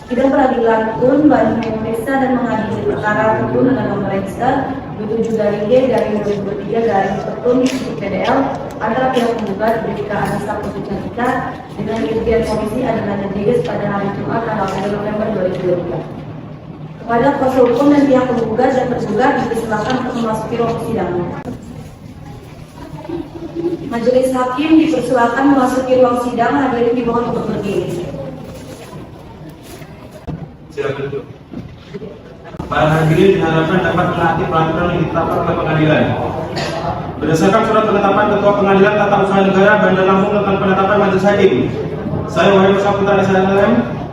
Sidang peradilan pun baru memeriksa dan mengadili perkara Petun dengan nomor register 27-G/2023-Petun antara pihak penggugat Bribka Anissa Putri Cantika dengan Irjen Polisi Adnan Rodriguez pada hari Jumat tanggal 1 November 2023. Kepada kuasa hukum dan pihak penggugat dan tergugat dipersilakan untuk memasuki ruang persidangan. Majelis hakim dipersilakan memasuki ruang sidang, hadirin dimohon untuk berdiri. Silakan duduk. Para hadirin diharapkan dapat menaati peraturan yang ditetapkan oleh pengadilan. Berdasarkan surat penetapan Ketua Pengadilan Tata Usaha Negara Bandar Lampung tentang penetapan majelis hakim, saya Wahyu Saputra SHMH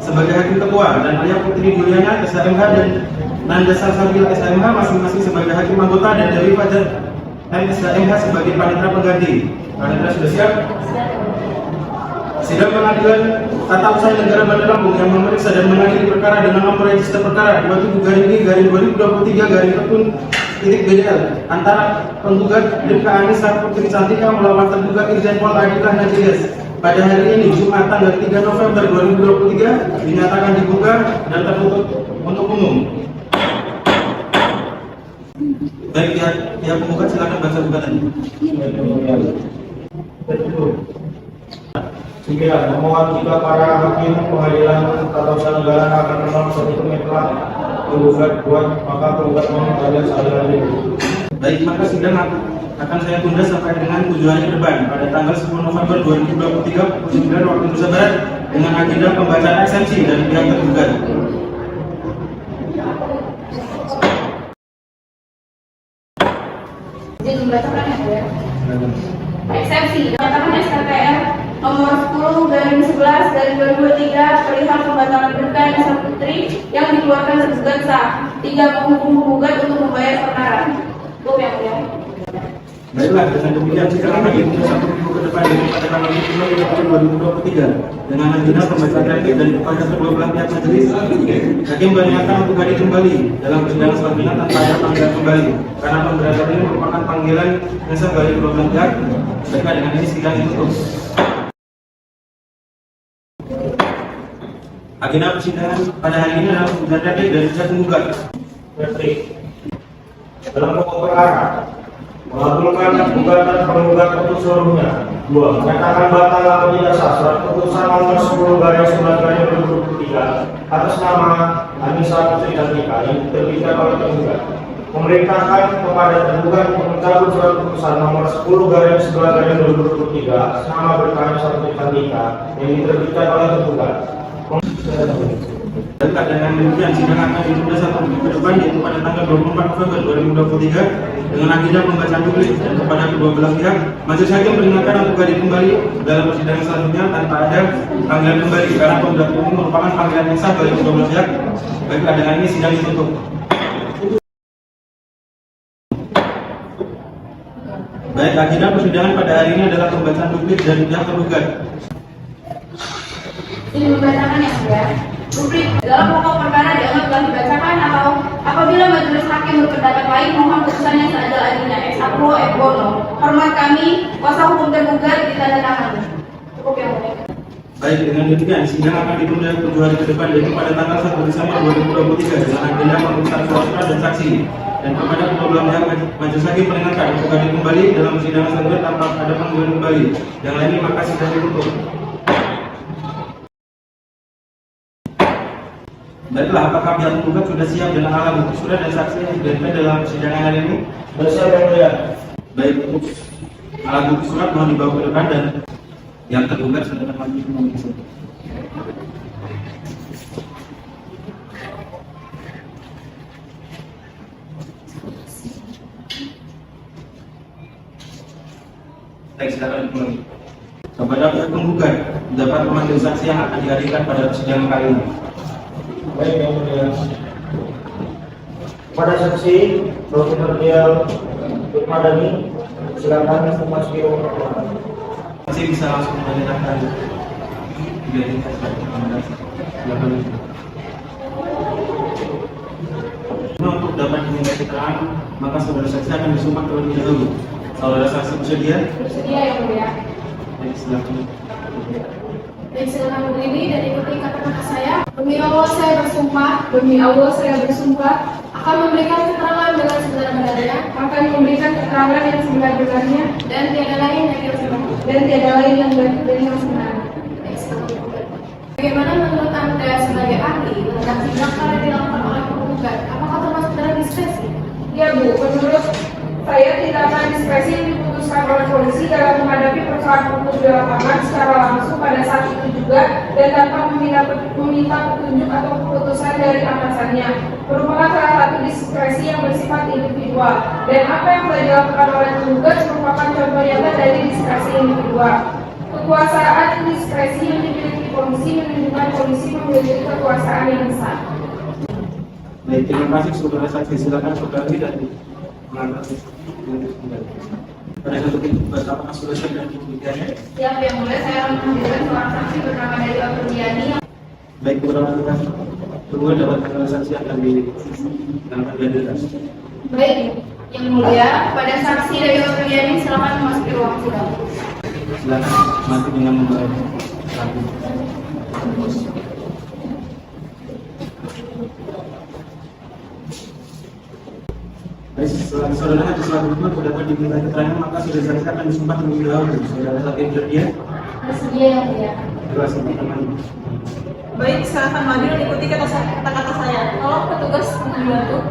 sebagai hakim ketua dan Alia Putri Juliana SHMH dan Nanda Salsabila SHMH masing-masing sebagai hakim anggota dan Dewi Fajar SHMH sebagai panitera pengganti. Panitera sudah siap? Sidang Pengadilan Tata Usaha Negara Bandar Lampung yang memeriksa dan mengadili perkara dengan nomor register perkara 27-G/2023-Petun.BDL antara penggugat Bribka Anissa Putri Cantika melawan tergugat Irjen Pol Adnan Rodriguez pada hari ini Jumat tanggal 3 November 2023 dinyatakan dibuka dan tertutup untuk umum. Baik, pihak penggugat silakan baca gugatan. Memohon jika para hakim pengadilan tata usaha negara akan menolak petitum yang telah digugat buat, maka penggugat mohon alias adil. Baik, maka sidang akan saya tunda sampai dengan 7 hari ke depan pada tanggal 10 November 2023 pukul 9 waktu Indonesia Barat dengan agenda pembacaan eksensi dari pihak tergugat. Jadi membacakan ya. Eksepsi menyatakan SKTR nomor 10/11/2023 perihal pembatalan Bribka Anissa Putri yang dikeluarkan tergugat sah. 3 menghukum penggugat untuk membayar perkara. Hukum yang mulia. Baiklah, dengan demikian sidang akan ditunda 1 minggu ke depan pada tanggal 5 November 2023 dengan agenda pembacaan replik dan kepada kedua belah pihak majelis. Hakim mengingatkan untuk hadir kembali dalam persidangan selanjutnya tanpa ada panggilan kembali karena pemberatan ini merupakan panggilan yang sah dari kedua belah pihak. Baiklah, dengan ini sidang ditutup. Agenda persidangan pada hari ini adalah pembacaan replik dari pihak penggugat. Replik. Dalam pokok perkara mengabulkan gugatan penggugat untuk seluruhnya. 2. Menyatakan batal atau tidak sah surat keputusan nomor 10/11/2023 atas nama Anissa Putri Cantika yang diterbitkan oleh penggugat. Memerintahkan kepada tergugat untuk mencabut surat keputusan nomor 10/11/2023 atas nama Bribka Anissa Putri Cantika yang diterbitkan oleh tergugat. Dengan demikian sidang akan ditunda 1 minggu ke depan yaitu pada tanggal 24 November 2023 dengan agenda pembacaan publik dan kepada kedua belah pihak majelis hakim peringatkan untuk hadir kembali dalam persidangan selanjutnya tanpa ada panggilan kembali karena pemberatan ini merupakan panggilan yang sah bagi kedua belah pihak. Baiklah, dengan ini sidang ditutup. Baik, agenda persidangan pada hari ini adalah pembacaan publik dari pihak tergugat. Ini membacakan yang mulia. Publik dalam pokok perkara dianggap telah dibacakan atau apabila majelis hakim berpendapat lain mohon putusan yang seadil-adilnya ex aequo et bono. Hormat kami, kuasa hukum tergugat ditandatangani. Cukup yang mulia. Baik, dengan demikian sidang akan ditunda 7 hari ke depan yaitu pada tanggal 1 Desember 2023 dengan agenda pemeriksaan suara dan saksi dan kepada kedua belah pihak majelis hakim peringatkan untuk hadir kembali dalam persidangan selanjutnya tanpa ada panggilan kembali. Yang lainnya maka sidang ditutup. Baiklah, apakah pihak penggugat sudah siap dengan alat bukti surat dan saksi yang dihadirkan dalam persidangan hari ini? Sudah siap yang mulia. Baik, untuk alat bukti surat mohon dibawa ke depan dan yang tergugat sudah dapat memeriksa. Baik, silakan dimulai. Kepada pihak penggugat dapat memanggil saksi yang akan dihadirkan pada persidangan kali ini. Baik yang mulia. Pada saksi Dr. Dial Madani, silakan memasuki ruang perkara. Masih bisa langsung menanyakan identitas dan rekomendasi. Silakan. Untuk dapat diminta keterangan, maka saudara saksi akan disumpah terlebih dahulu. Saudara saksi bersedia? Bersedia yang mulia. Baik, silakan. Baik, silakan berdiri dan ikuti kata-kata saya. Demi Allah saya bersumpah. Demi Allah saya bersumpah akan memberikan keterangan dengan sebenar-benarnya, akan memberikan keterangan yang sebenar-benarnya, dan tiada lain yang sebenarnya. Baik, silakan penggugat. Bagaimana menurut Anda sebagai ahli terhadap sidang karena dilakukan oleh penggugat? Apakah termasuk dalam diskresi? Ya Bu, menurut saya tindakan diskresi yang diputuskan oleh polisi dalam menghadapi persoalan hukum di lapangan secara langsung pada saat itu juga dan tanpa meminta petunjuk atau keputusan dari atasannya merupakan salah satu diskresi yang bersifat individual, dan apa yang telah dilakukan oleh penggugat merupakan contoh nyata dari diskresi individual. Kekuasaan diskresi yang dimiliki polisi menunjukkan polisi memiliki kekuasaan yang besar. Baik, terima kasih saudara saksi. Silakan saudara dan menanggapi. Pada satu tugas apakah sudah siap dan pembuktiannya? Siap, yang mulia. Saya akan menghadirkan seorang saksi bernama Dari Afriani. Baik, kepada tugas kedua dapat mengenal saksi akan dihadirkan. Baik, yang mulia, pada saksi Dari Afriani silakan memasuki ruang sidang. Silakan mati dengan membawa saksi. Baik, setelah saudara haji selaku berdua dapat diminta keterangan, maka saudara saksi akan disumpah terlebih dahulu. Saudara saksi bersedia? Bersedia, yang mulia. Terima kasih teman-teman. Baik, silakan maju dan ikuti kata-kata saya. Tolong petugas membantu.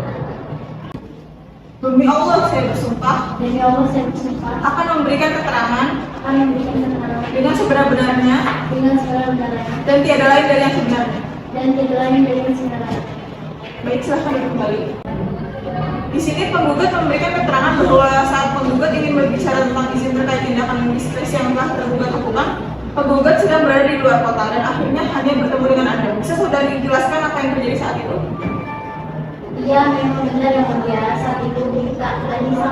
Demi Allah saya bersumpah Demi Allah saya bersumpah akan memberikan keterangan akan memberikan keterangan dengan sebenar-benarnya dengan sebenar-benarnya dan tiada lain dari yang sebenarnya. dan tidak lain dari yang sebenarnya. Baik, silahkan kembali. Di sini penggugat memberikan keterangan bahwa saat penggugat ingin berbicara tentang izin terkait tindakan diskresi yang telah tergugat lakukan, penggugat sedang berada di luar kota dan akhirnya hanya bertemu dengan Anda. Bisa saudara dijelaskan apa yang terjadi saat itu? Iya, memang benar yang mulia. Saat itu Kak Anissa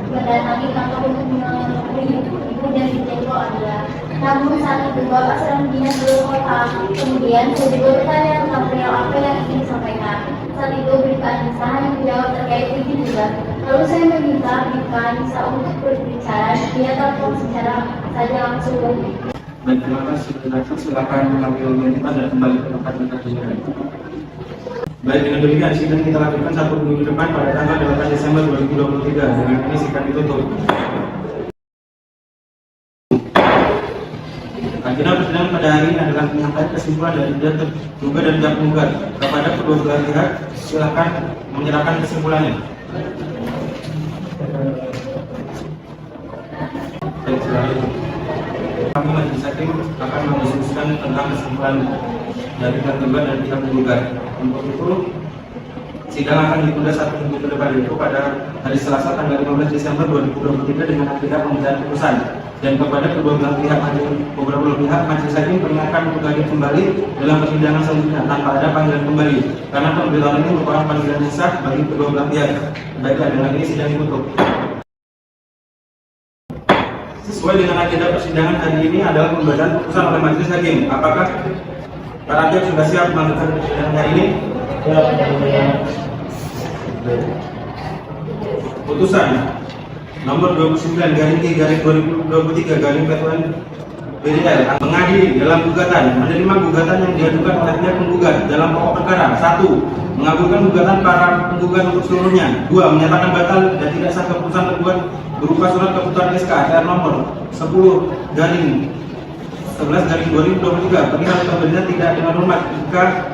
mendatangi kantor untuk menemui ibu dan Ibu adalah. Namun saat itu Bapak sedang dinas di luar kota. Kemudian saya juga bertanya tentang perihal apa yang ingin disampaikan. Saat itu Bribka Anissa hanya menjawab terkait izin juga. Lalu saya meminta Bribka Anissa untuk berbicara. Dia telepon secara saja langsung. Baik, terima kasih. Silakan mengambil minuman dan kembali ke tempat yang tersedia. Baik, dengan demikian sidang kita lakukan 1 minggu depan pada tanggal 8 Desember 2023. Dengan ini sidang ditutup. Agenda persidangan pada hari ini adalah penyampaian kesimpulan dari pihak terduga dan pihak penggugat kepada kedua belah pihak. Silakan menyerahkan kesimpulannya. Baik, silakan. Kami majelis hakim akan mendiskusikan tentang kesimpulan dari pihak tergugat dan pihak penggugat. Untuk itu, sidang akan ditunda 1 minggu ke depan, yaitu pada hari Selasa tanggal 15 Desember 2023 dengan agenda pembacaan putusan. Dan kepada kedua belah pihak, beberapa belah pihak, majelis hakim peringatkan untuk hadir kembali dalam persidangan selanjutnya tanpa ada panggilan kembali, karena pembelaan ini merupakan panggilan yang sah bagi kedua belah pihak. Baiklah, dengan ini sidang ditutup. Sesuai dengan agenda persidangan hari ini adalah pembacaan putusan oleh majelis hakim. Apakah para pihak sudah siap melakukan persidangan hari ini? Putusan nomor 29/3/2023/PTN mengadili dalam gugatan menerima gugatan yang diajukan oleh pihak penggugat dalam pokok perkara. 1. Mengabulkan gugatan para penggugat untuk seluruhnya. 2. Menyatakan batal dan tidak sah keputusan tergugat berupa surat keputusan SK AR nomor 10/11/2023 perihal pemberian tidak dengan hormat jika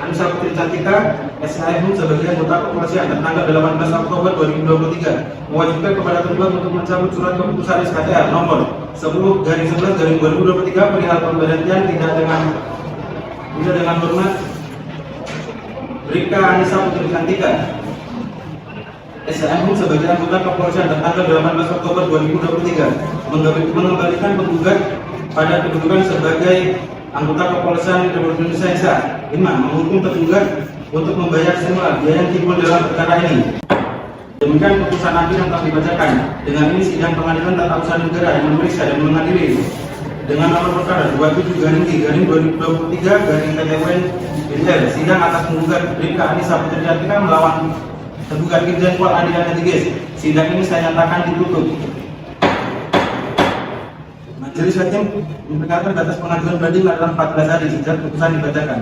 Anissa Putri Cantika SHM sebagai anggota kepolisian tertanggal 18 Oktober 2023 mewajibkan kepada tergugat untuk mencabut surat keputusan SKTR nomor 10/11/2023 perihal pemberhentian tidak dengan hormat Bribka Anissa Putri Cantika SHM sebagai anggota kepolisian tertanggal 18 Oktober 2023 mengembalikan penggugat pada kedudukan sebagai anggota kepolisian Republik Indonesia. 5. Menghukum tergugat untuk membayar semua biaya yang timbul dalam perkara ini. Demikian putusan hakim yang telah dibacakan. Dengan ini sidang pengadilan tata usaha negara yang memeriksa dan mengadili dengan nomor perkara 27/3/2023/PTN sidang atas penggugat Bribka Anissa Putri Cantika melawan tergugat Irjen Pol Andi Natiges. Sidang ini saya nyatakan ditutup. Majelis Hakim berkata batas pengajuan banding adalah 14 hari sejak putusan dibacakan.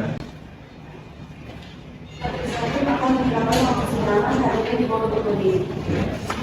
Majelis Hakim akan menjalankan persidangan hari ini di bawah berdiri.